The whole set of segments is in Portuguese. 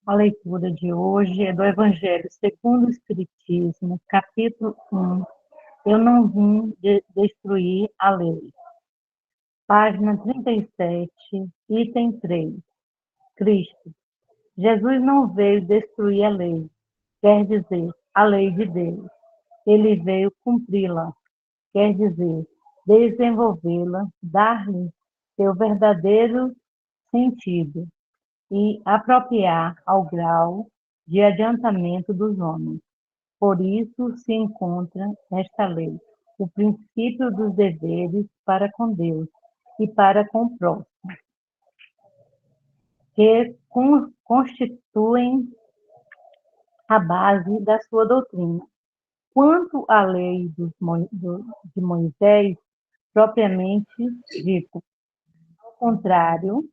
A leitura de hoje é do Evangelho segundo o Espiritismo, capítulo 1. Eu não vim destruir a lei. Página 37, item 3. Cristo. Jesus não veio destruir a lei, quer dizer, a lei de Deus. Ele veio cumpri-la, quer dizer, desenvolvê-la, dar-lhe seu verdadeiro sentido e apropriar ao grau de adiantamento dos homens. Por isso se encontra nesta lei o princípio dos deveres para com Deus e para com o próximo, que constituem a base da sua doutrina. Quanto à lei de Moisés, propriamente dito, ao contrário,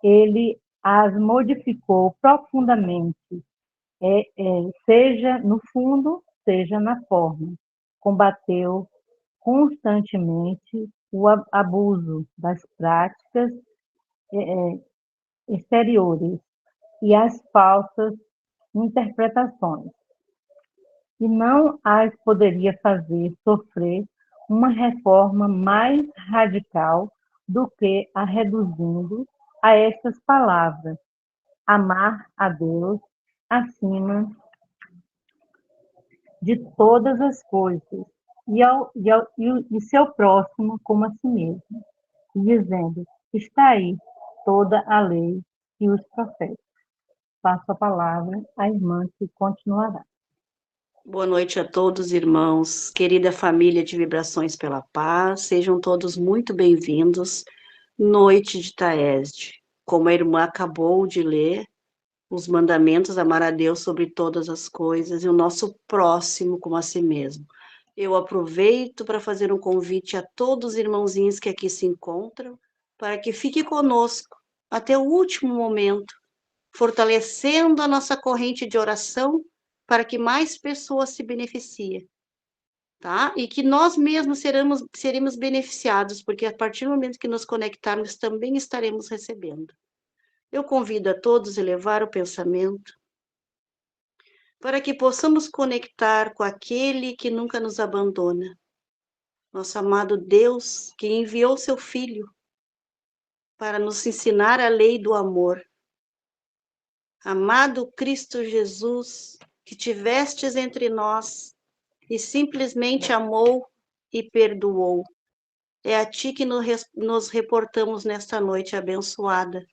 ele as modificou profundamente, seja no fundo, seja na forma. Combateu constantemente o abuso das práticas exteriores e as falsas interpretações, e não as poderia fazer sofrer uma reforma mais radical do que a reduzindo a estas palavras: amar a Deus acima de todas as coisas e seu próximo como a si mesmo, dizendo: está aí toda a lei e os profetas. Passo a palavra à irmã que continuará. Boa noite a todos, irmãos. Querida família de Vibrações pela Paz, sejam todos muito bem-vindos. Noite de Taesde. Como a irmã acabou de ler, os mandamentos, amar a Deus sobre todas as coisas e o nosso próximo como a si mesmo. Eu aproveito para fazer um convite a todos os irmãozinhos que aqui se encontram, para que fique conosco até o último momento, fortalecendo a nossa corrente de oração para que mais pessoas se beneficiem, tá? E que nós mesmos seremos beneficiados, porque a partir do momento que nos conectarmos, também estaremos recebendo. Eu convido a todos a elevar o pensamento para que possamos conectar com aquele que nunca nos abandona, nosso amado Deus, que enviou seu Filho para nos ensinar a lei do amor. Amado Cristo Jesus, que tivestes entre nós e simplesmente amou e perdoou. É a ti que nos reportamos nesta noite abençoada,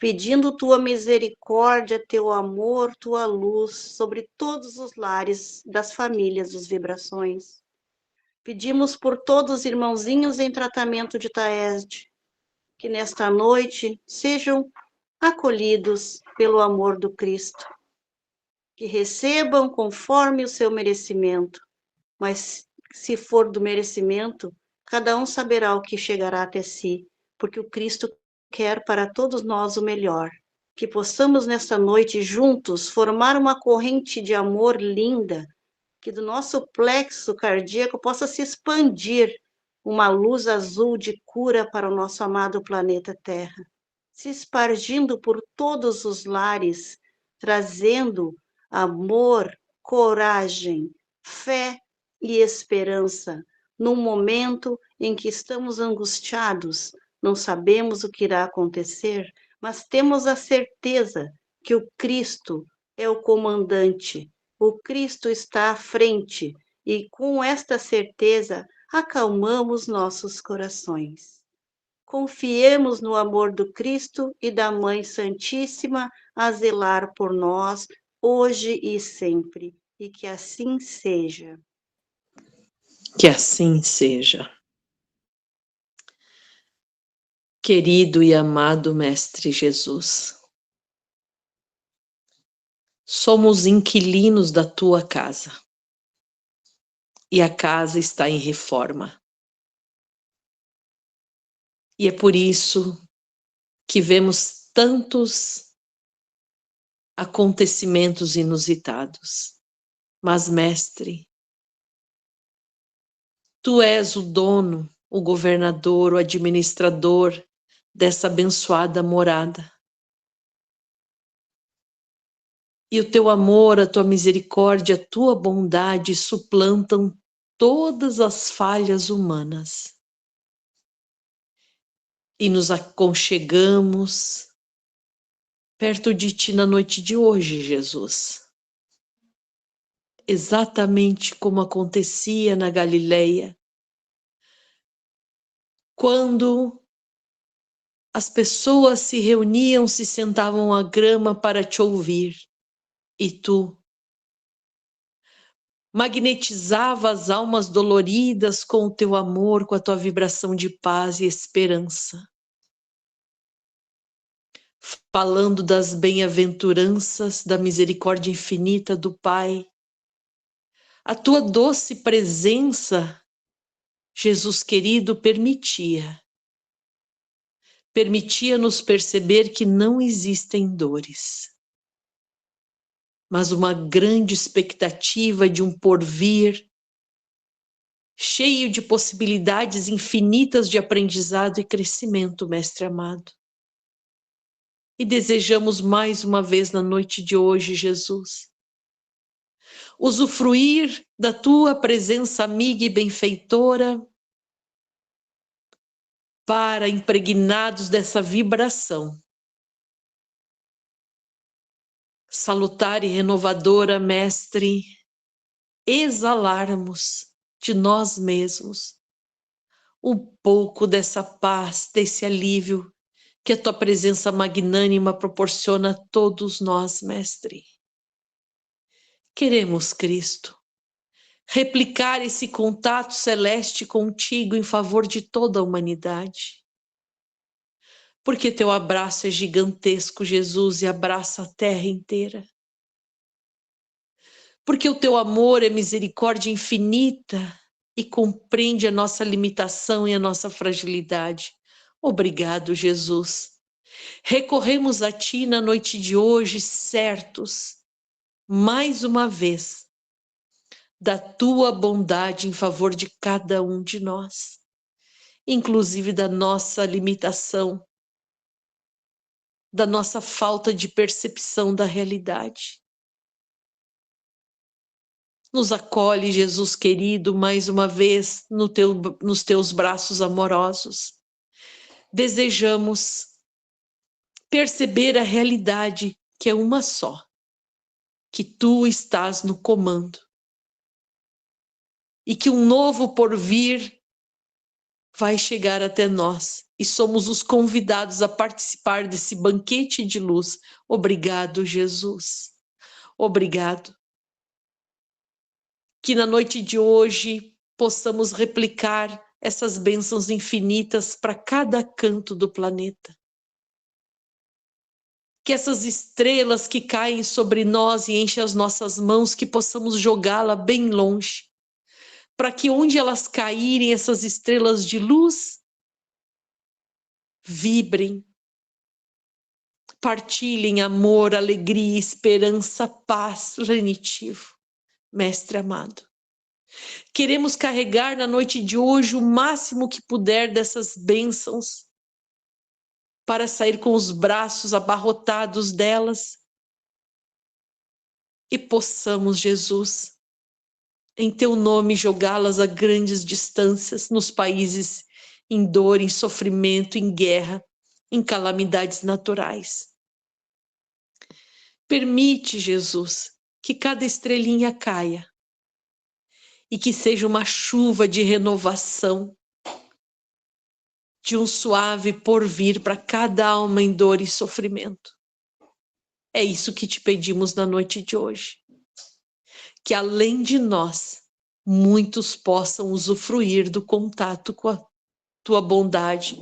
pedindo tua misericórdia, teu amor, tua luz sobre todos os lares das famílias dos Vibrações. Pedimos por todos os irmãozinhos em tratamento de Taesde, que nesta noite sejam acolhidos pelo amor do Cristo, que recebam conforme o seu merecimento, mas se for do merecimento, cada um saberá o que chegará até si, porque o Cristo quer para todos nós o melhor. Que possamos nesta noite juntos formar uma corrente de amor linda, que do nosso plexo cardíaco possa se expandir uma luz azul de cura para o nosso amado planeta Terra, se espargindo por todos os lares, trazendo amor, coragem, fé e esperança, num momento em que estamos angustiados, não sabemos o que irá acontecer, mas temos a certeza que o Cristo é o comandante, o Cristo está à frente, e com esta certeza acalmamos nossos corações. Confiemos no amor do Cristo e da Mãe Santíssima a zelar por nós, hoje e sempre, e que assim seja. Que assim seja. Querido e amado Mestre Jesus, somos inquilinos da tua casa e a casa está em reforma. E é por isso que vemos tantos acontecimentos inusitados. Mas, Mestre, tu és o dono, o governador, o administrador dessa abençoada morada. E o teu amor, a tua misericórdia, a tua bondade suplantam todas as falhas humanas. E nos aconchegamos perto de ti na noite de hoje, Jesus. Exatamente como acontecia na Galileia, quando as pessoas se reuniam, se sentavam à grama para te ouvir, e tu magnetizava as almas doloridas com o teu amor, com a tua vibração de paz e esperança, falando das bem-aventuranças, da misericórdia infinita do Pai. A tua doce presença, Jesus querido, permitia-nos perceber que não existem dores, mas uma grande expectativa de um porvir cheio de possibilidades infinitas de aprendizado e crescimento, Mestre amado. E desejamos mais uma vez na noite de hoje, Jesus, usufruir da tua presença amiga e benfeitora para, impregnados dessa vibração salutar e renovadora, Mestre, exalarmos de nós mesmos um pouco dessa paz, desse alívio que a tua presença magnânima proporciona a todos nós, Mestre. Queremos, Cristo, replicar esse contato celeste contigo em favor de toda a humanidade. Porque teu abraço é gigantesco, Jesus, e abraça a terra inteira. Porque o teu amor é misericórdia infinita e compreende a nossa limitação e a nossa fragilidade. Obrigado, Jesus. Recorremos a ti na noite de hoje, certos, mais uma vez, da tua bondade em favor de cada um de nós, inclusive da nossa limitação, da nossa falta de percepção da realidade. Nos acolhe, Jesus querido, mais uma vez nos teus braços amorosos. Desejamos perceber a realidade que é uma só, que tu estás no comando e que um novo porvir vai chegar até nós e somos os convidados a participar desse banquete de luz. Obrigado, Jesus. Obrigado. Que na noite de hoje possamos replicar essas bênçãos infinitas para cada canto do planeta. Que essas estrelas que caem sobre nós e enchem as nossas mãos, que possamos jogá-la bem longe, para que onde elas caírem, essas estrelas de luz, vibrem, partilhem amor, alegria, esperança, paz, plenitivo. Mestre amado, queremos carregar na noite de hoje o máximo que puder dessas bênçãos, para sair com os braços abarrotados delas e possamos, Jesus, em teu nome jogá-las a grandes distâncias nos países em dor, em sofrimento, em guerra, em calamidades naturais. Permite, Jesus, que cada estrelinha caia e que seja uma chuva de renovação, de um suave porvir para cada alma em dor e sofrimento. É isso que te pedimos na noite de hoje. Que além de nós, muitos possam usufruir do contato com a tua bondade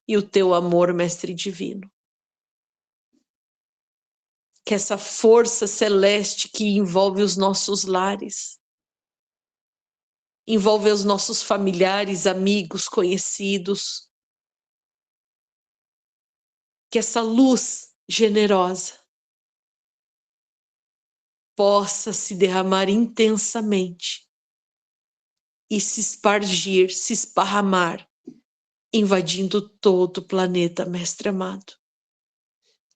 e o teu amor, Mestre Divino. Que essa força celeste que envolve os nossos lares, envolve os nossos familiares, amigos, conhecidos, que essa luz generosa possa se derramar intensamente e se espargir, se esparramar, invadindo todo o planeta, Mestre amado.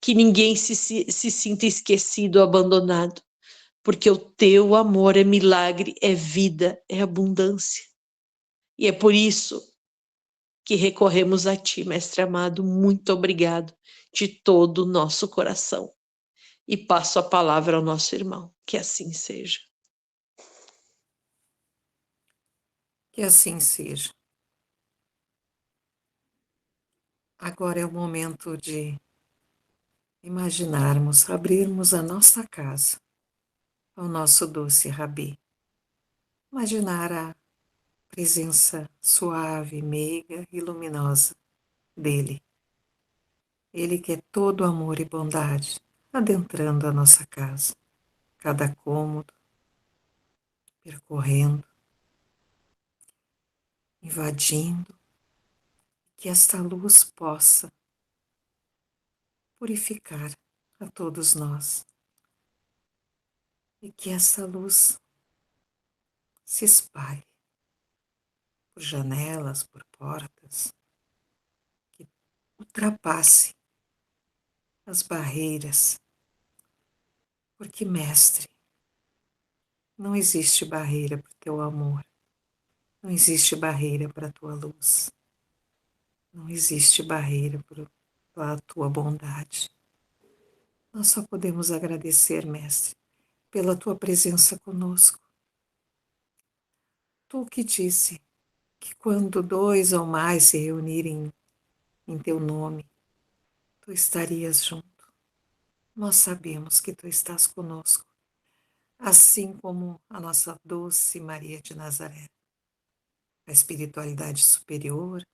que ninguém se sinta esquecido ou abandonado, porque o teu amor é milagre, é vida, é abundância. E é por isso que recorremos a ti, Mestre amado. Muito obrigado de todo o nosso coração. E passo a palavra ao nosso irmão. Que assim seja. Que assim seja. Agora é o momento de imaginarmos, abrirmos a nossa casa ao nosso doce Rabi. Imaginar a presença suave, meiga e luminosa dele. Ele que é todo amor e bondade, adentrando a nossa casa, cada cômodo, percorrendo, invadindo, que esta luz possa purificar a todos nós e que essa luz se espalhe por janelas, por portas, que ultrapasse as barreiras, porque, Mestre, não existe barreira para o teu amor, não existe barreira para a tua luz, não existe barreira para a tua bondade. Nós só podemos agradecer, Mestre, pela tua presença conosco. Tu que disse que quando dois ou mais se reunirem em teu nome, tu estarias junto. Nós sabemos que tu estás conosco, assim como a nossa doce Maria de Nazaré, a espiritualidade superior,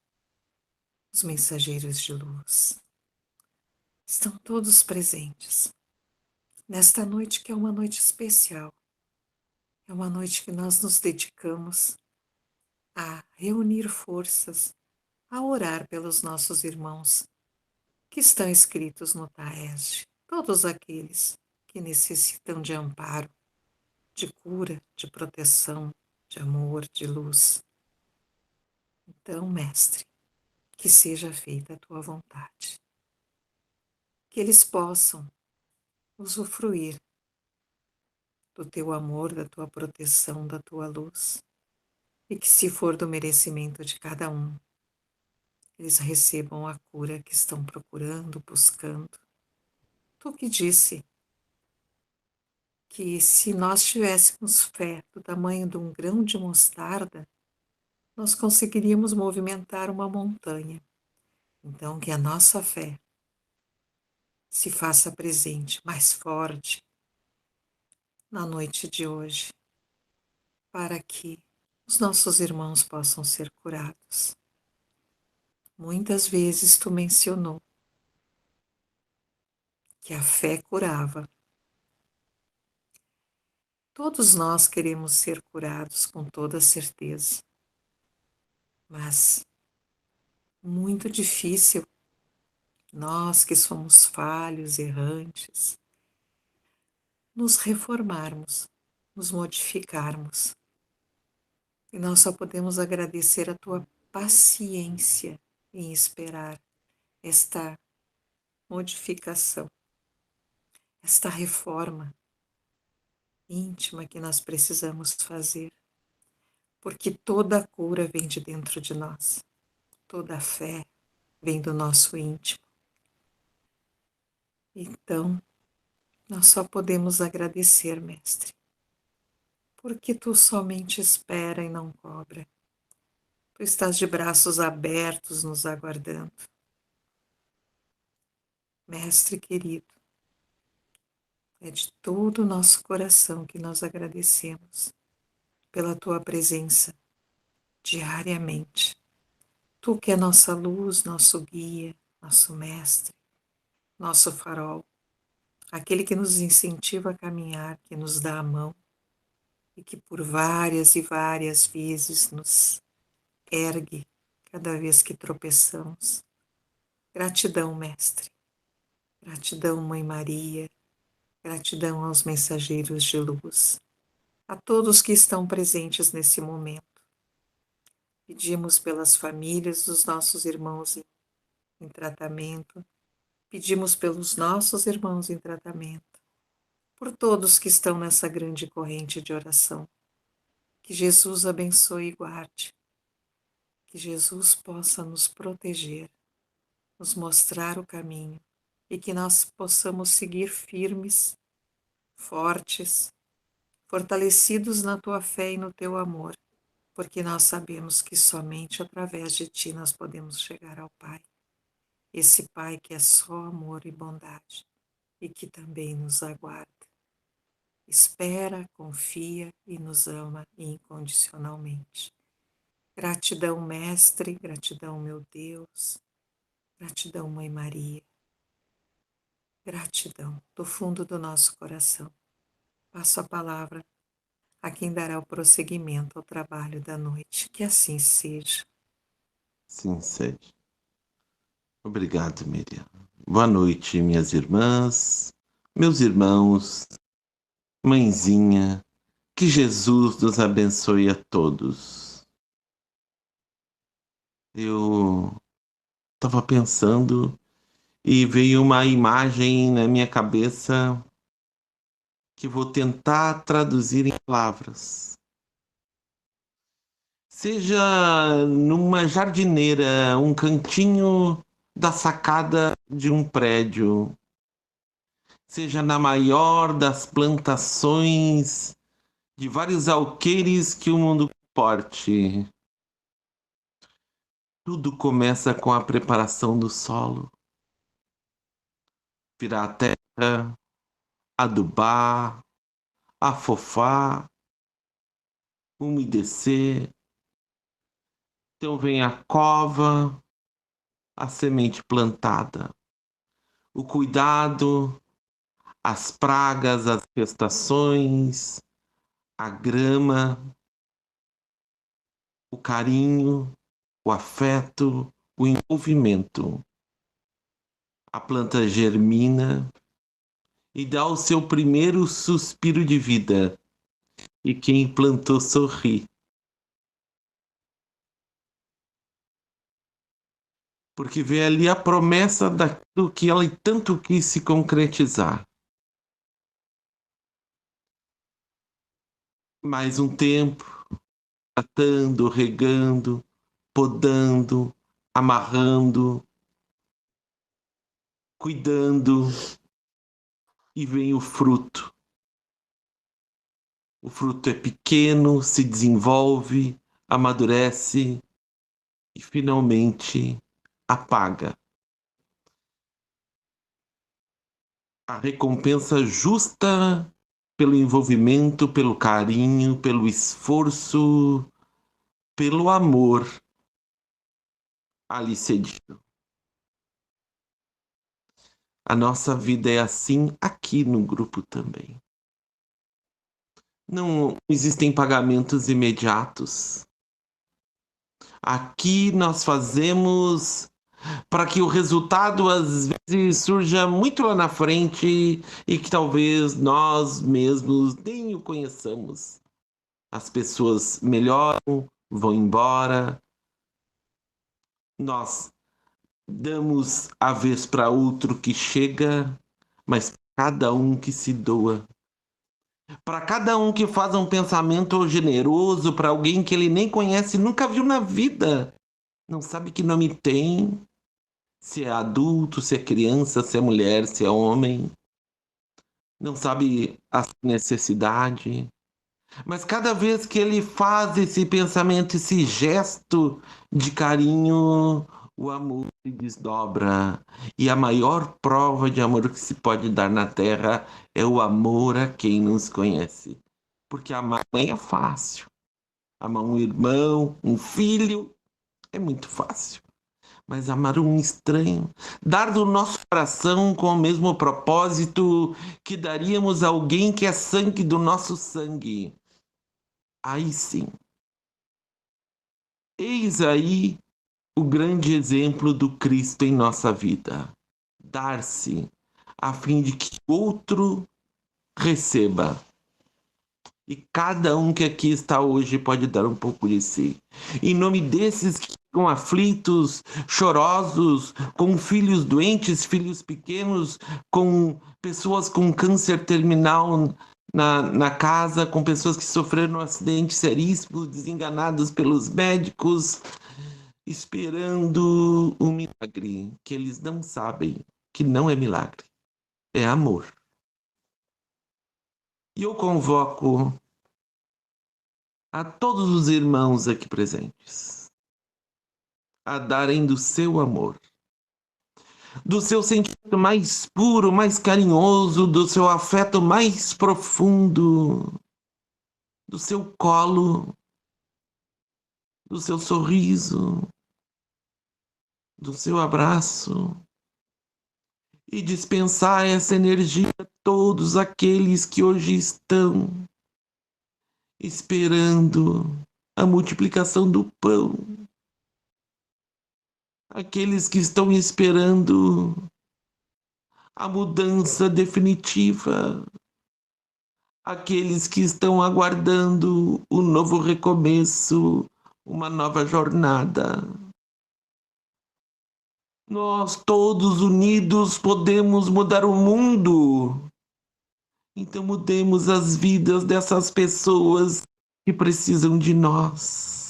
os mensageiros de luz. Estão todos presentes nesta noite que é uma noite especial. É uma noite que nós nos dedicamos a reunir forças, a orar pelos nossos irmãos que estão inscritos no TAESD, todos aqueles que necessitam de amparo, de cura, de proteção, de amor, de luz. Então, Mestre, que seja feita a tua vontade. Que eles possam usufruir do teu amor, da tua proteção, da tua luz. E que, se for do merecimento de cada um, eles recebam a cura que estão procurando, buscando. Tu que disse que se nós tivéssemos fé do tamanho de um grão de mostarda, nós conseguiríamos movimentar uma montanha. Então, que a nossa fé se faça presente, mais forte, na noite de hoje, para que os nossos irmãos possam ser curados. Muitas vezes tu mencionou que a fé curava. Todos nós queremos ser curados com toda certeza, mas muito difícil, nós que somos falhos, errantes, nos reformarmos, nos modificarmos. E nós só podemos agradecer a tua paciência em esperar esta modificação, esta reforma íntima que nós precisamos fazer, porque toda a cura vem de dentro de nós, toda a fé vem do nosso íntimo. Então, nós só podemos agradecer, Mestre, porque tu somente espera e não cobra. Tu estás de braços abertos nos aguardando. Mestre querido, é de todo o nosso coração que nós agradecemos pela tua presença diariamente. Tu que é nossa luz, nosso guia, nosso mestre, nosso farol, aquele que nos incentiva a caminhar, que nos dá a mão e que por várias e várias vezes nos ergue cada vez que tropeçamos. Gratidão, Mestre. Gratidão, Mãe Maria. Gratidão aos mensageiros de luz, a todos que estão presentes nesse momento. Pedimos pelas famílias dos nossos irmãos em tratamento, Pedimos pelos nossos irmãos em tratamento, por todos que estão nessa grande corrente de oração. Que Jesus abençoe e guarde. Que Jesus possa nos proteger, nos mostrar o caminho e que nós possamos seguir firmes, fortes, fortalecidos na tua fé e no teu amor, porque nós sabemos que somente através de ti nós podemos chegar ao Pai. Esse Pai que é só amor e bondade e que também nos aguarda. Espera, confia e nos ama incondicionalmente. Gratidão, Mestre, gratidão, meu Deus, gratidão, Mãe Maria, gratidão do fundo do nosso coração. Passo a palavra a quem dará o prosseguimento ao trabalho da noite. Que assim seja. Sim, seja. Obrigado, Miriam. Boa noite, minhas irmãs, meus irmãos, mãezinha. Que Jesus nos abençoe a todos. Eu estava pensando e veio uma imagem na minha cabeça que vou tentar traduzir em palavras. Seja numa jardineira, um cantinho da sacada de um prédio, seja na maior das plantações de vários alqueires que o mundo porte. Tudo começa com a preparação do solo. Virar a terra, adubar, afofar, umedecer. Então vem a cova, a semente plantada, o cuidado, as pragas, as infestações, a grama, o carinho, o afeto, o envolvimento. A planta germina e dá o seu primeiro suspiro de vida, e quem plantou sorri. Porque vê ali a promessa daquilo que ela tanto quis se concretizar. Mais um tempo, tratando, regando, podando, amarrando, cuidando, e vem o fruto. O fruto é pequeno, se desenvolve, amadurece e finalmente apaga. A recompensa justa pelo envolvimento, pelo carinho, pelo esforço, pelo amor ali cedido. A nossa vida é assim aqui no grupo também. Não existem pagamentos imediatos. Aqui nós fazemos para que o resultado às vezes surja muito lá na frente e que talvez nós mesmos nem o conheçamos. As pessoas melhoram, vão embora. Nós damos a vez para outro que chega, mas cada um que se doa. Para cada um que faz um pensamento generoso para alguém que ele nem conhece, nunca viu na vida. Não sabe que nome tem, se é adulto, se é criança, se é mulher, se é homem. Não sabe a necessidade. Mas cada vez que ele faz esse pensamento, esse gesto de carinho, o amor se desdobra. E a maior prova de amor que se pode dar na terra é o amor a quem nos conhece. Porque amar mãe é fácil. Amar um irmão, um filho, é muito fácil. Mas amar um estranho, dar do nosso coração com o mesmo propósito que daríamos a alguém que é sangue do nosso sangue. Aí sim. Eis aí o grande exemplo do Cristo em nossa vida. Dar-se a fim de que outro receba. E cada um que aqui está hoje pode dar um pouco de si. Em nome desses que com aflitos, chorosos, com filhos doentes, filhos pequenos, com pessoas com câncer terminal na casa, com pessoas que sofreram um acidente seríssimo, desenganados pelos médicos, esperando um milagre que eles não sabem que não é milagre, é amor. E eu convoco a todos os irmãos aqui presentes a darem do seu amor, do seu sentimento mais puro, mais carinhoso, do seu afeto mais profundo, do seu colo, do seu sorriso, do seu abraço, e dispensar essa energia a todos aqueles que hoje estão esperando a multiplicação do pão, aqueles que estão esperando a mudança definitiva, aqueles que estão aguardando o novo recomeço, uma nova jornada. Nós todos unidos podemos mudar o mundo. Então mudemos as vidas dessas pessoas que precisam de nós.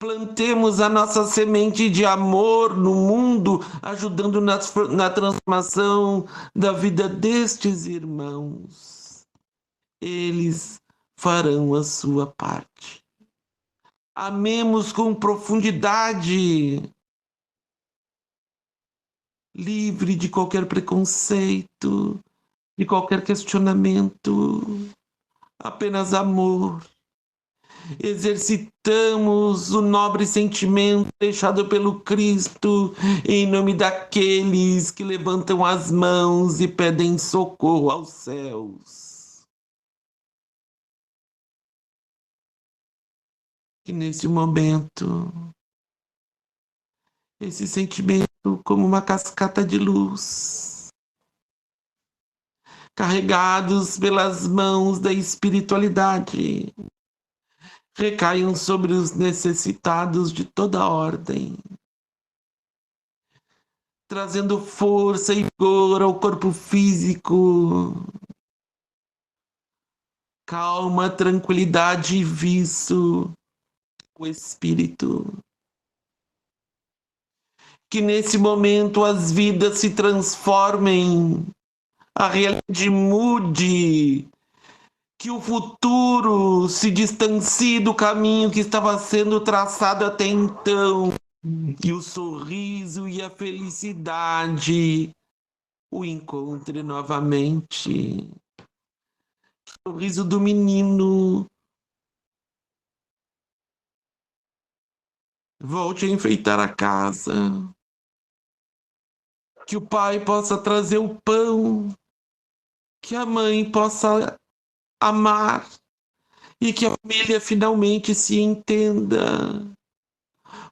Plantemos a nossa semente de amor no mundo, ajudando na transformação da vida destes irmãos. Eles farão a sua parte. Amemos com profundidade, livre de qualquer preconceito, de qualquer questionamento, apenas amor. Exercitamos o nobre sentimento deixado pelo Cristo em nome daqueles que levantam as mãos e pedem socorro aos céus. Que nesse momento, esse sentimento como uma cascata de luz, carregados pelas mãos da espiritualidade, recaiam sobre os necessitados de toda ordem, trazendo força e vigor ao corpo físico, calma, tranquilidade e viço o espírito. Que nesse momento as vidas se transformem, a realidade mude, que o futuro se distancie do caminho que estava sendo traçado até então, e o sorriso e a felicidade o encontre novamente. O sorriso do menino volte a enfeitar a casa, que o pai possa trazer o pão, que a mãe possa amar e que a família finalmente se entenda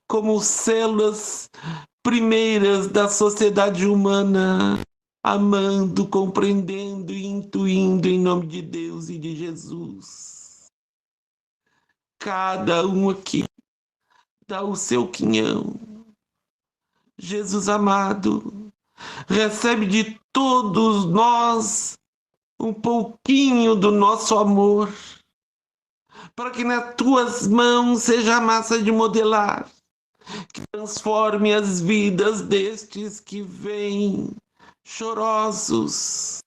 como células primeiras da sociedade humana, amando, compreendendo e intuindo em nome de Deus e de Jesus. Cada um aqui dá o seu quinhão. Jesus amado, recebe de todos nós um pouquinho do nosso amor, para que nas tuas mãos seja a massa de modelar, que transforme as vidas destes que vêm chorosos,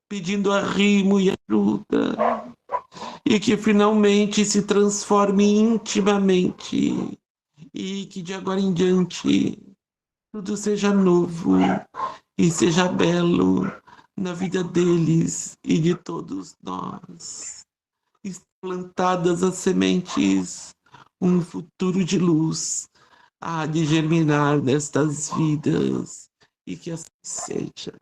pedindo arrimo e ajuda, e que finalmente se transforme intimamente, e que de agora em diante tudo seja novo e seja belo na vida deles e de todos nós. Estão plantadas as sementes, um futuro de luz há de germinar nestas vidas, e que assim seja.